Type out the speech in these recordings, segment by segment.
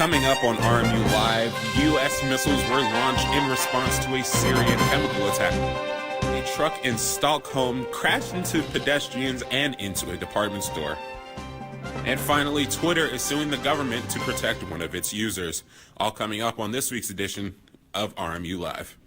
Coming up on RMU Live, U.S. missiles were launched in response to a Syrian chemical attack. A truck in Stockholm crashed into pedestrians and into a department store. And finally, Twitter is suing the government to protect one of its users. All coming up on this week's edition of RMU Live.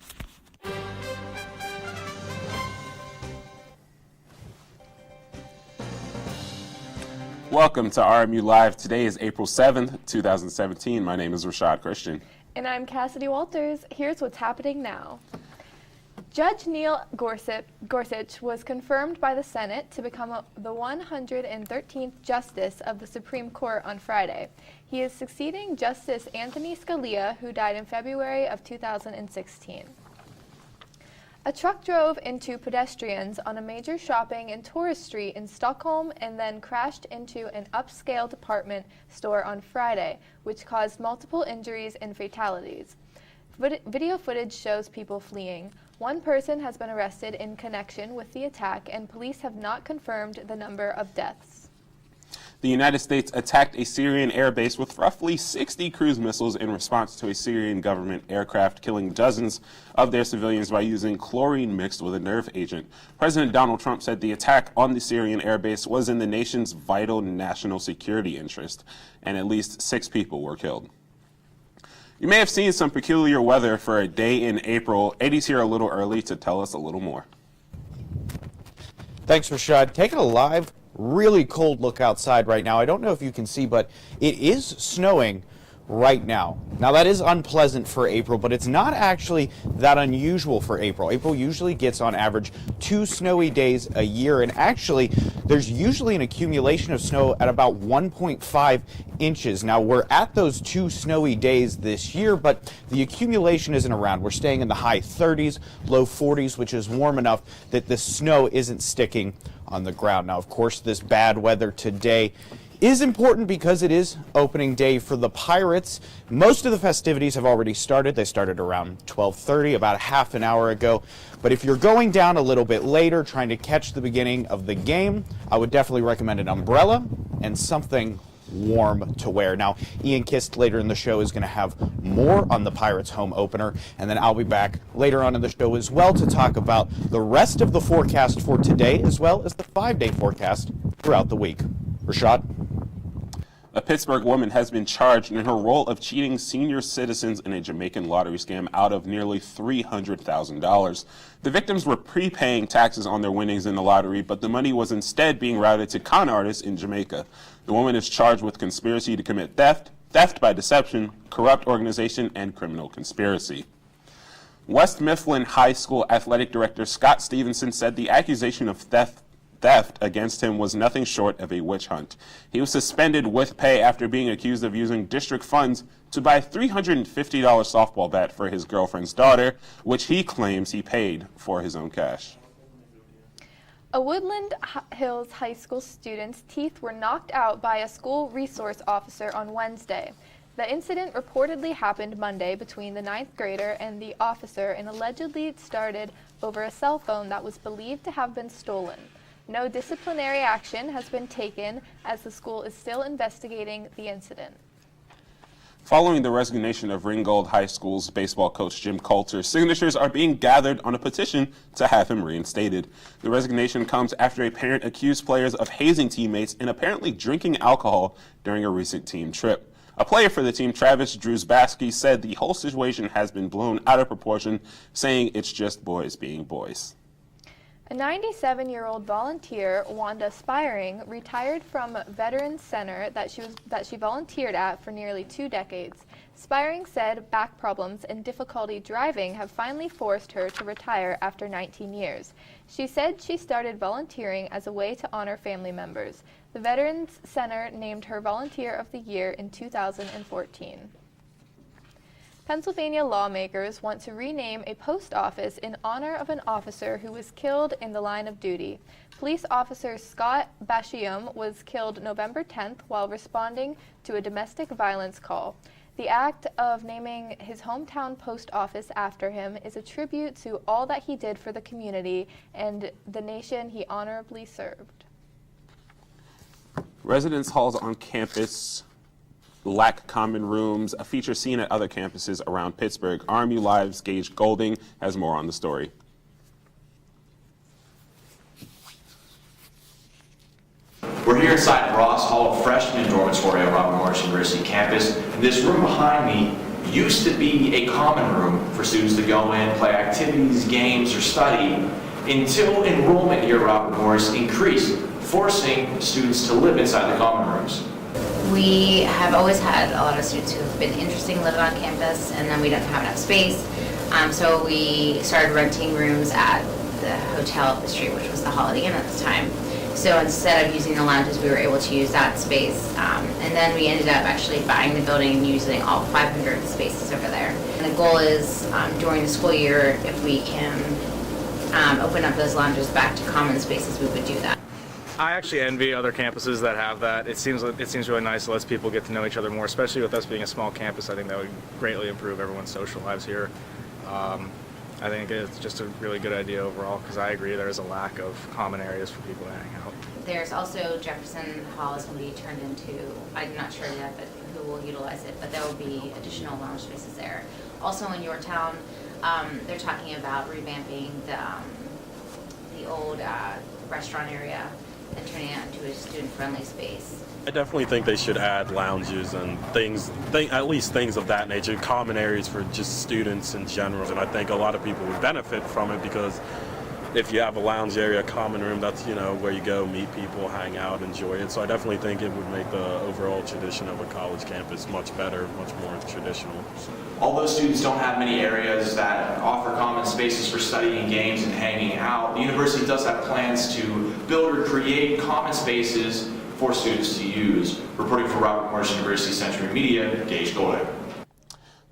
Welcome to RMU Live. Today is April 7th, 2017. My name is Rashad Christian. And I'm Cassidy Walters. Here's what's happening now. Judge Neil Gorsuch was confirmed by the Senate to become the 113th Justice of the Supreme Court on Friday. He is succeeding Justice Anthony Scalia, who died in February of 2016. A truck drove into pedestrians on a major shopping and tourist street in Stockholm and then crashed into an upscale department store on Friday, which caused multiple injuries and fatalities. Video footage shows people fleeing. One person has been arrested in connection with the attack, and police have not confirmed the number of deaths. The United States attacked a Syrian airbase with roughly 60 cruise missiles in response to a Syrian government aircraft, killing dozens of their civilians by using chlorine mixed with a nerve agent. President Donald Trump said the attack on the Syrian airbase was in the nation's vital national security interest, and at least 6 people were killed. You may have seen some peculiar weather for a day in April. Eddie's here a little early to tell us a little more. Thanks, Rashad. Taking a live, really cold look outside right now. I don't know if you can see, but it is snowing right now. Now, that is unpleasant for April, but it's not actually that unusual for April. April usually gets on average 2 snowy days a year, and actually there's usually an accumulation of snow at about 1.5 inches. Now, we're at those 2 snowy days this year, but the accumulation isn't around. We're staying in the high 30s, low 40s, which is warm enough that the snow isn't sticking on the ground. Now, of course, this bad weather today is important because it is opening day for the Pirates. Most of the festivities have already started. They started around 12:30, about a half an hour ago. But if you're going down a little bit later, trying to catch the beginning of the game, I would definitely recommend an umbrella and something warm to wear. Now, Ian Kist later in the show is going to have more on the Pirates home opener, and then I'll be back later on in the show as well to talk about the rest of the forecast for today, as well as the 5-day forecast throughout the week. Rashad? A Pittsburgh woman has been charged in her role of cheating senior citizens in a Jamaican lottery scam out of nearly $300,000. The victims were prepaying taxes on their winnings in the lottery, but the money was instead being routed to con artists in Jamaica. The woman is charged with conspiracy to commit theft, theft by deception, corrupt organization, and criminal conspiracy. West Mifflin High School athletic director Scott Stevenson said the accusation of theft against him was nothing short of a witch hunt. He was suspended with pay after being accused of using district funds to buy a $350 softball bat for his girlfriend's daughter, which he claims he paid for his own cash. A Woodland Hills High School student's teeth were knocked out by a school resource officer on Wednesday. The incident reportedly happened Monday between the 9th grader and the officer and allegedly started over a cell phone that was believed to have been stolen. No disciplinary action has been taken as the school is still investigating the incident. Following the resignation of Ringgold High School's baseball coach Jim Coulter, signatures are being gathered on a petition to have him reinstated. The resignation comes after a parent accused players of hazing teammates and apparently drinking alcohol during a recent team trip. A player for the team, Travis Drewsbaski, said the whole situation has been blown out of proportion, saying it's just boys being boys. A 97-year-old volunteer, Wanda Spiring, retired from Veterans Center that she volunteered at for nearly 2 decades. Spiring said back problems and difficulty driving have finally forced her to retire after 19 years. She said she started volunteering as a way to honor family members. The Veterans Center named her Volunteer of the Year in 2014. Pennsylvania lawmakers want to rename a post office in honor of an officer who was killed in the line of duty. Police officer Scott Bashium was killed November 10th while responding to a domestic violence call. The act of naming his hometown post office after him is a tribute to all that he did for the community and the nation he honorably served. Residence halls on campus lack common rooms, a feature seen at other campuses around Pittsburgh. RMU Live's Gage Golding has more on the story. We're here inside Ross Hall Freshman Dormitory at Robert Morris University campus. And this room behind me used to be a common room for students to go in, play activities, games, or study until enrollment here at Robert Morris increased, forcing students to live inside the common rooms. We have always had a lot of students who have been interested in living on campus, and then we didn't have enough space. So we started renting rooms at the hotel up the street, which was the Holiday Inn at the time. So instead of using the lounges, we were able to use that space. And then we ended up actually buying the building and using all 500 spaces over there. And the goal is during the school year, if we can open up those lounges back to common spaces, we would do that. I actually envy other campuses that have that. It seems really nice. It lets people get to know each other more, especially with us being a small campus. I think that would greatly improve everyone's social lives here. I think it's just a really good idea overall, because I agree there is a lack of common areas for people to hang out. There's also Jefferson Hall is going to be turned into, I'm not sure yet, but who will utilize it, but there will be additional lounge spaces there. Also in Yorktown, they're talking about revamping the old restaurant area and turning it into a student-friendly space. I definitely think they should add lounges and at least things of that nature, common areas for just students in general. And I think a lot of people would benefit from it, because if you have a lounge area, a common room, that's, where you go, meet people, hang out, enjoy it. So I definitely think it would make the overall tradition of a college campus much better, much more traditional. Although students don't have many areas that offer common spaces for studying games and hanging out, the university does have plans to build or create common spaces for students to use. Reporting for Robert Morris University Century Media, Gage Golding.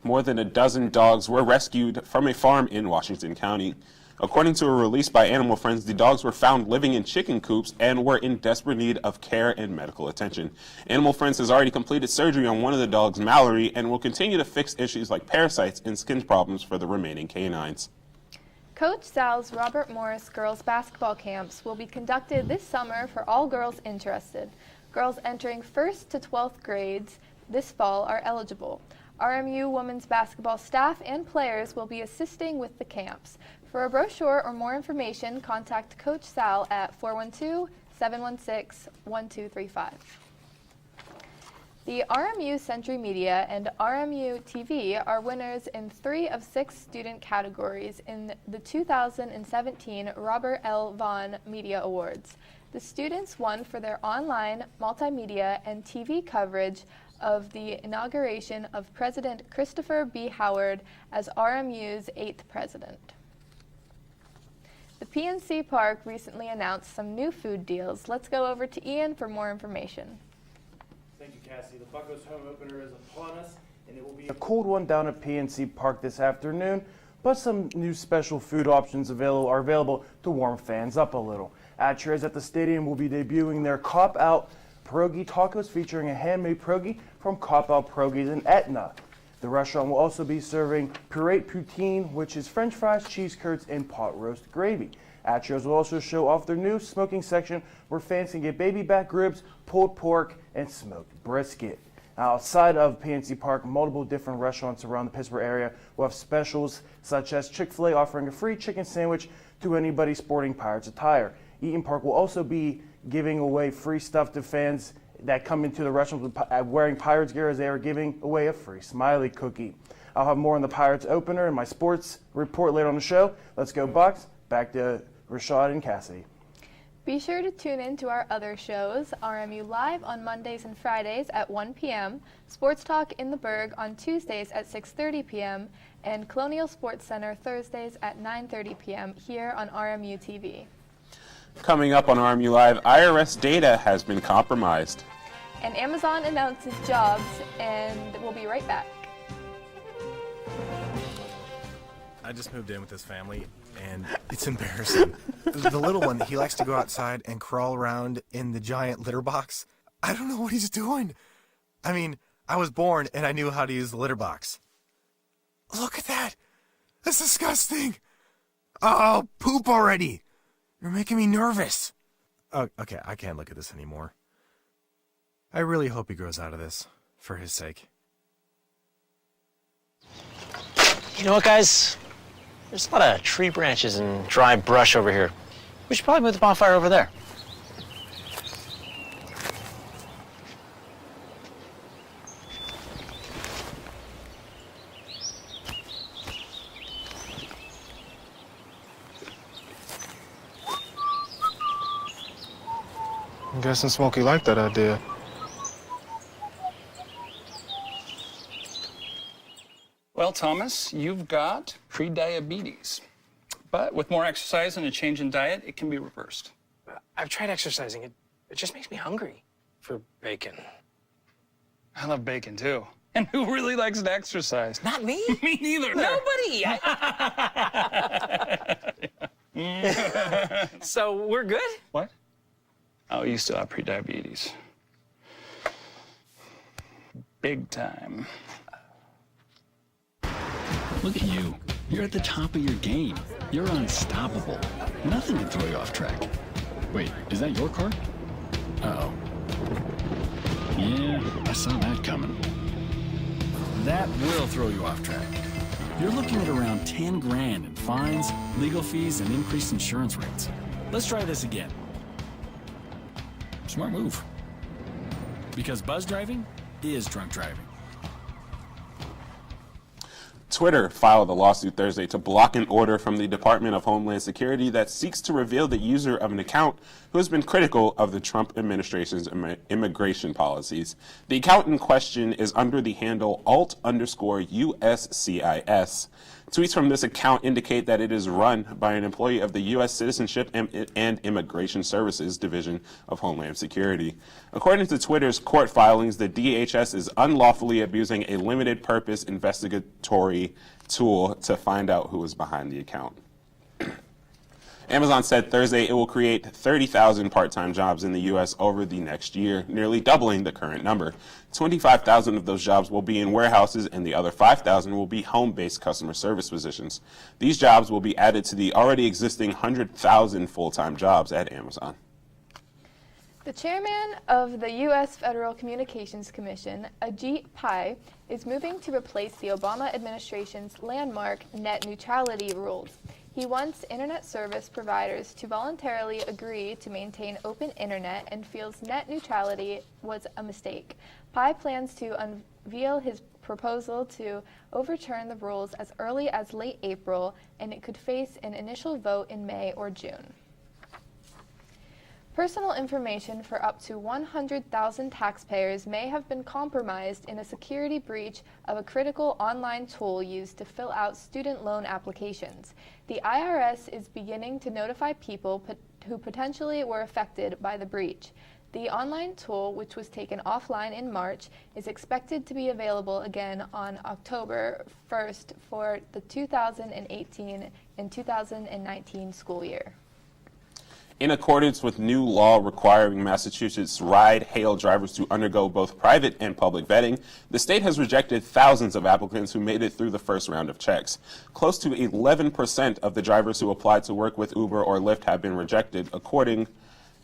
More than a dozen dogs were rescued from a farm in Washington County. According to a release by Animal Friends, the dogs were found living in chicken coops and were in desperate need of care and medical attention. Animal Friends has already completed surgery on one of the dogs, Mallory, and will continue to fix issues like parasites and skin problems for the remaining canines. Coach Sal's Robert Morris girls basketball camps will be conducted this summer for all girls interested. Girls entering 1st to 12th grades this fall are eligible. RMU women's basketball staff and players will be assisting with the camps. For a brochure or more information, contact Coach Sal at 412-716-1235. The RMU Century Media and RMU-TV are winners in 3 of 6 student categories in the 2017 Robert L. Vaughn Media Awards. The students won for their online, multimedia, and TV coverage of the inauguration of President Christopher B. Howard as RMU's 8th president. The PNC Park recently announced some new food deals. Let's go over to Ian for more information. Thank you, Cassie. The Buccos home opener is upon us, and it will be a cold one down at PNC Park this afternoon, but some new special food options are available to warm fans up a little. Atchers at the stadium will be debuting their Cop Out Pierogi tacos, featuring a handmade pierogi from Cop Out Pierogies in Etna. The restaurant will also be serving puree poutine, which is French fries, cheese curds, and pot roast gravy. Atchers will also show off their new smoking section, where fans can get baby back ribs, pulled pork, and smoked brisket. Outside of PNC Park, multiple different restaurants around the Pittsburgh area will have specials, such as Chick-fil-A offering a free chicken sandwich to anybody sporting Pirates attire. Eaton Park will also be giving away free stuff to fans that come into the restaurant wearing Pirates gear, as they are giving away a free Smiley cookie. I'll have more on the Pirates opener in my sports report later on the show. Let's go Bucks. Back to Rashad and Cassidy. Be sure to tune in to our other shows, RMU Live on Mondays and Fridays at 1 p.m., Sports Talk in the Berg on Tuesdays at 6:30 p.m., and Colonial Sports Center Thursdays at 9:30 p.m. here on RMU-TV. Coming up on RMU Live, IRS data has been compromised. And Amazon announces jobs, and we'll be right back. I just moved in with this family, and it's embarrassing. The little one, he likes to go outside and crawl around in the giant litter box. I don't know what he's doing. I mean, I was born and I knew how to use the litter box. Look at that. That's disgusting. Oh, poop already. You're making me nervous. Oh, okay, I can't look at this anymore. I really hope he grows out of this. for his sake. You know what, guys? There's a lot of tree branches and dry brush over here. We should probably move the bonfire over there. I'm guessing Smokey liked that idea. Well, Thomas, you've got pre-diabetes. But with more exercise and a change in diet, it can be reversed. I've tried exercising. It just makes me hungry for bacon. I love bacon, too. And who really likes to exercise? Not me. Me neither. Nobody. So we're good? What? Oh, you still have pre-diabetes. Big time. Look at you. You're at the top of your game. You're unstoppable. Nothing can throw you off track. Wait, is that your car? Uh-oh. Yeah, I saw that coming. That will throw you off track. You're looking at around 10 grand in fines, legal fees, and increased insurance rates. Let's try this again. Smart move. Because buzz driving is drunk driving. Twitter filed a lawsuit Thursday to block an order from the Department of Homeland Security that seeks to reveal the user of an account who has been critical of the Trump administration's immigration policies. The account in question is under the handle alt_USCIS. Tweets from this account indicate that it is run by an employee of the U.S. Citizenship and Immigration Services Division of Homeland Security. According to Twitter's court filings, the DHS is unlawfully abusing a limited-purpose investigatory tool to find out who is behind the account. Amazon said Thursday it will create 30,000 part-time jobs in the U.S. over the next year, nearly doubling the current number. 25,000 of those jobs will be in warehouses, and the other 5,000 will be home-based customer service positions. These jobs will be added to the already existing 100,000 full-time jobs at Amazon. The chairman of the U.S. Federal Communications Commission, Ajit Pai, is moving to replace the Obama administration's landmark net neutrality rules. He wants internet service providers to voluntarily agree to maintain open internet and feels net neutrality was a mistake. Pai plans to unveil his proposal to overturn the rules as early as late April, and it could face an initial vote in May or June. Personal information for up to 100,000 taxpayers may have been compromised in a security breach of a critical online tool used to fill out student loan applications. The IRS is beginning to notify people who potentially were affected by the breach. The online tool, which was taken offline in March, is expected to be available again on October 1st for the 2018 and 2019 school year. In accordance with new law requiring Massachusetts ride-hail drivers to undergo both private and public vetting, the state has rejected thousands of applicants who made it through the first round of checks. Close to 11% of the drivers who applied to work with Uber or Lyft have been rejected, according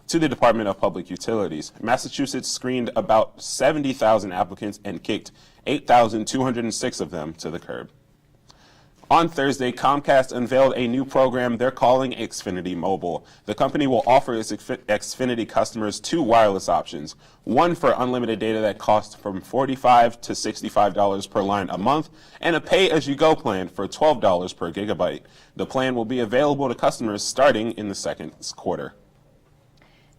to the Department of Public Utilities. Massachusetts screened about 70,000 applicants and kicked 8,206 of them to the curb. On Thursday, Comcast unveiled a new program they're calling Xfinity Mobile. The company will offer its Xfinity customers two wireless options, one for unlimited data that costs from $45 to $65 per line a month, and a pay-as-you-go plan for $12 per gigabyte. The plan will be available to customers starting in the second quarter.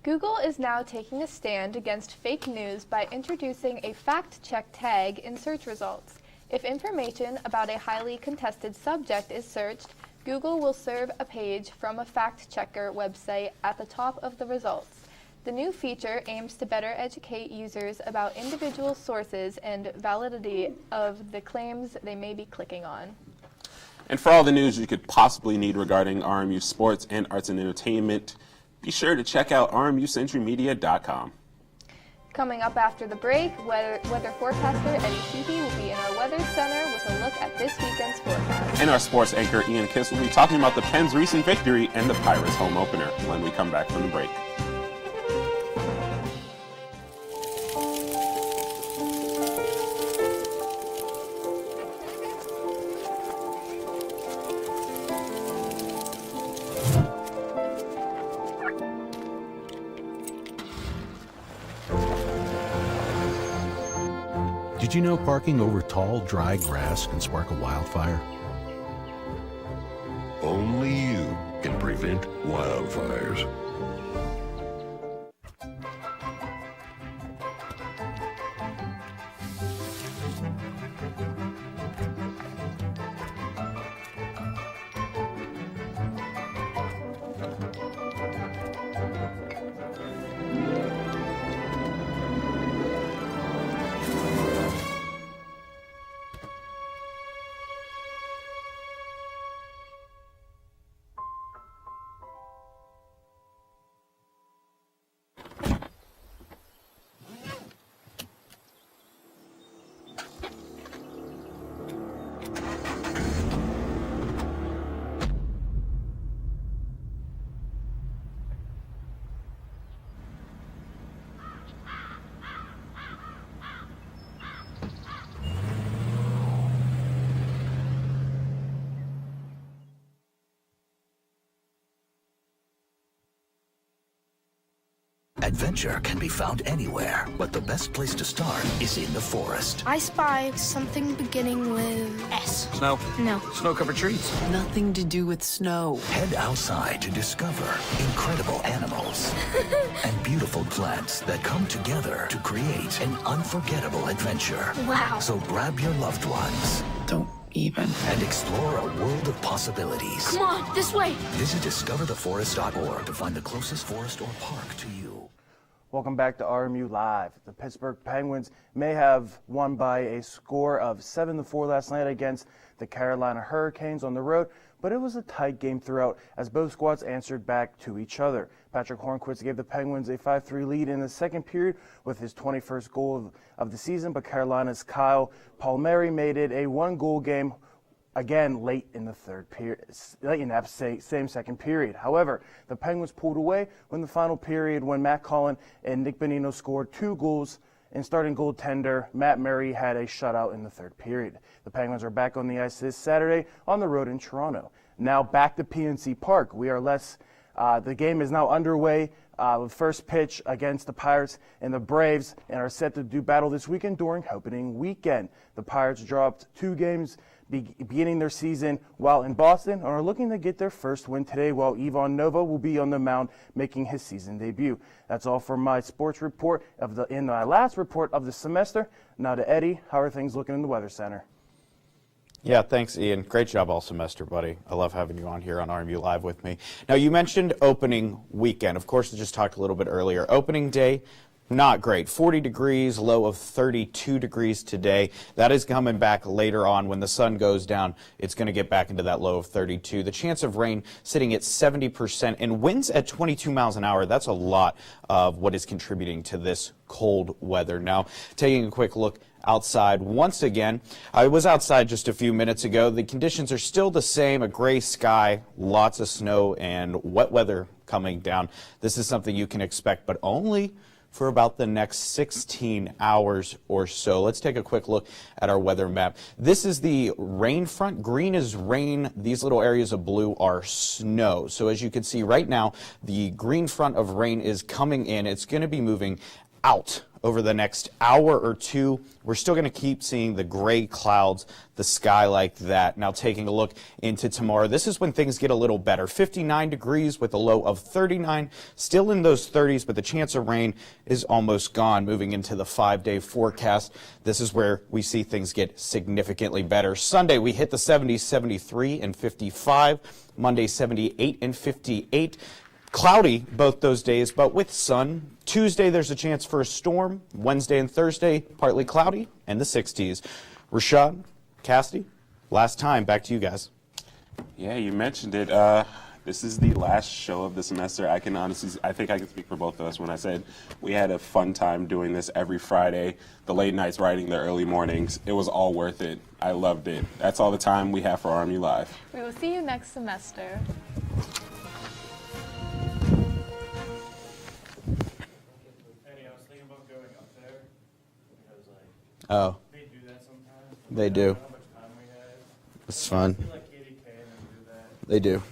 Google is now taking a stand against fake news by introducing a fact-check tag in search results. If information about a highly contested subject is searched, Google will serve a page from a fact-checker website at the top of the results. The new feature aims to better educate users about individual sources and validity of the claims they may be clicking on. And for all the news you could possibly need regarding RMU sports and arts and entertainment, be sure to check out RMUCentryMedia.com. Coming up after the break, weather forecaster Eddie Sheehy will be in our Weather Center with a look at this weekend's forecast. And our sports anchor Ian Kiss will be talking about the Pens' recent victory and the Pirates' home opener when we come back from the break. Did you know parking over tall, dry grass can spark a wildfire? Only you can prevent wildfires. Adventure can be found anywhere, but the best place to start is in the forest. I spy something beginning with S. Snow? No. Snow-covered trees. Nothing to do with snow. Head outside to discover incredible animals and beautiful plants that come together to create an unforgettable adventure. Wow. So grab your loved ones. Don't even. And explore a world of possibilities. Come on, this way. Visit discovertheforest.org to find the closest forest or park to you. Welcome back to RMU Live. The Pittsburgh Penguins may have won by a score of 7-4 last night against the Carolina Hurricanes on the road, but it was a tight game throughout as both squads answered back to each other. Patrick Hornquist gave the Penguins a 5-3 lead in the second period with his 21st goal of the season, but Carolina's Kyle Palmieri made it a one-goal game again late in the third period, late in that same second period. However, the Penguins pulled away in the final period when Matt Cullen and Nick Bonino scored 2 goals, and starting goaltender Matt Murray had a shutout in the third period. The Penguins are back on the ice this Saturday on the road in Toronto. Now back to PNC Park. The game is now underway with first pitch against the Pirates and the Braves, and are set to do battle this weekend during opening weekend. The Pirates dropped 2 games beginning their season while in Boston and are looking to get their first win today, while Ivan Nova will be on the mound making his season debut. That's all for my sports report in my last report of the semester. Now to Eddie, how are things looking in the Weather Center? Yeah, thanks, Ian. Great job all semester, buddy. I love having you on here on RMU Live with me. Now, you mentioned opening weekend. Of course, I just talked a little bit earlier. Opening day, not great. 40 degrees, low of 32 degrees today. That is coming back later on. When the sun goes down, it's going to get back into that low of 32. The chance of rain sitting at 70% and winds at 22 miles an hour. That's a lot of what is contributing to this cold weather. Now, taking a quick look outside once again. I was outside just a few minutes ago. The conditions are still the same, a gray sky, lots of snow and wet weather coming down. This is something you can expect, but only for about the next 16 hours or so. Let's take a quick look at our weather map. This is the rain front. Green is rain. These little areas of blue are snow. So as you can see right now, the green front of rain is coming in. It's going to be moving out over the next hour or two. We're still going to keep seeing the gray clouds, the sky like that. Now taking a look into tomorrow, this is when things get a little better. 59 degrees with a low of 39, still in those 30s, but the chance of rain is almost gone. Moving into the 5-day forecast, this is where we see things get significantly better. Sunday, we hit the 70s, 73 and 55. Monday, 78 and 58. Cloudy both those days, but with sun. Tuesday, there's a chance for a storm. Wednesday and Thursday, partly cloudy, and the 60s. Rashad, Cassidy, last time, back to you guys. Yeah, you mentioned it. This is the last show of the semester. I think I can speak for both of us when I said we had a fun time doing this every Friday. The late nights writing, the early mornings. It was all worth it. I loved it. That's all the time we have for RMU Live. We will see you next semester. Oh. They do that sometimes. They do. How much time we had. It's fun. I feel like Katie K and them do that. They do.